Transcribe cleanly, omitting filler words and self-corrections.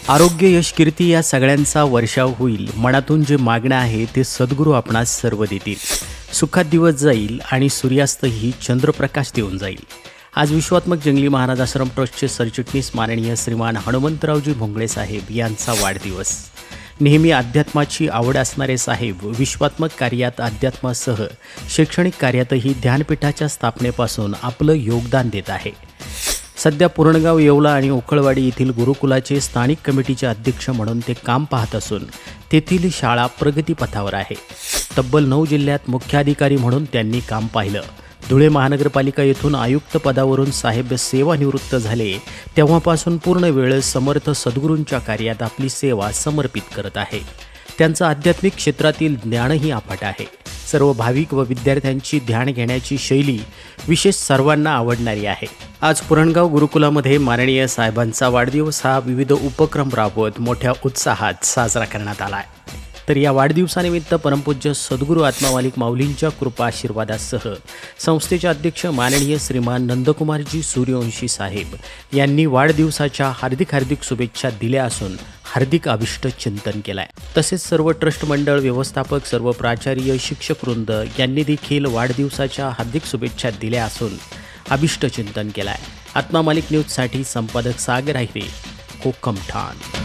आरोग्य, यश, कीर्ती या सगळ्यांचा वर्षाव होईल. मनातून जे मागणं आहे ते सद्गुरू आपणास सर्व देतील. सुखात दिवस जाईल आणि सूर्यास्तही चंद्रप्रकाश देऊन जाईल. आज विश्वात्मक जंगली महाराज आश्रम ट्रस्टचे सरचिटणीस माननीय श्रीमान हनुमंतरावजी भोंगळे साहेब यांचा वाढदिवस. नेहमी अध्यात्माची आवड असणारे साहेब विश्वात्मक कार्यात अध्यात्मासह शैक्षणिक कार्यातही ध्यानपीठाच्या स्थापनेपासून आपलं योगदान देत आहे. सध्या पूर्णगाव, येवला आणि ओखळवाडी येथील गुरुकुलाचे स्थानिक कमिटीचे अध्यक्ष म्हणून ते काम पाहत असून तेथील शाळा प्रगतीपथावर आहे. तब्बल 9 जिल्ह्यात मुख्याधिकारी म्हणून त्यांनी काम पाहिलं. धुळे महानगरपालिका येथून आयुक्त पदावरून साहेब सेवानिवृत्त झाले तेव्हापासून पूर्ण वेळ समर्थ सद्गुरूंच्या कार्यात आपली सेवा समर्पित करत आहे. त्यांचं आध्यात्मिक क्षेत्रातील ज्ञानही अफाट आहे. सर्व भाविक व विद्यार्थ्यांची ध्यान घेण्याची शैली विशेष सर्वांना आवडणारी आहे. आज पुरणगाव गुरुकुलामध्ये माननीय साहेबांचा वाढदिवस हा विविध उपक्रम राबवत मोठ्या उत्साहात साजरा करण्यात आला आहे. तर या वाढदिवसानिमित्त परमपूज्य सद्गुरू आत्मामालिक माऊलींच्या कृपा आशीर्वादासह संस्थेचे अध्यक्ष माननीय श्रीमान नंदकुमारजी सूर्यवंशी साहेब यांनी वाढदिवसाच्या हार्दिक शुभेच्छा दिल्या असून हार्दिक अभिष्ट चिंतन केलं आहे. तसेच सर्व ट्रस्ट मंडळ, व्यवस्थापक, सर्व प्राचार्य, शिक्षकवृंद यांनी देखील वाढदिवसाच्या हार्दिक शुभेच्छा दिल्या असून अभिष्ट चिंतन केलं आहे. आत्मामालिक न्यूजसाठी संपादक सागर आहे, कोकम ठाण.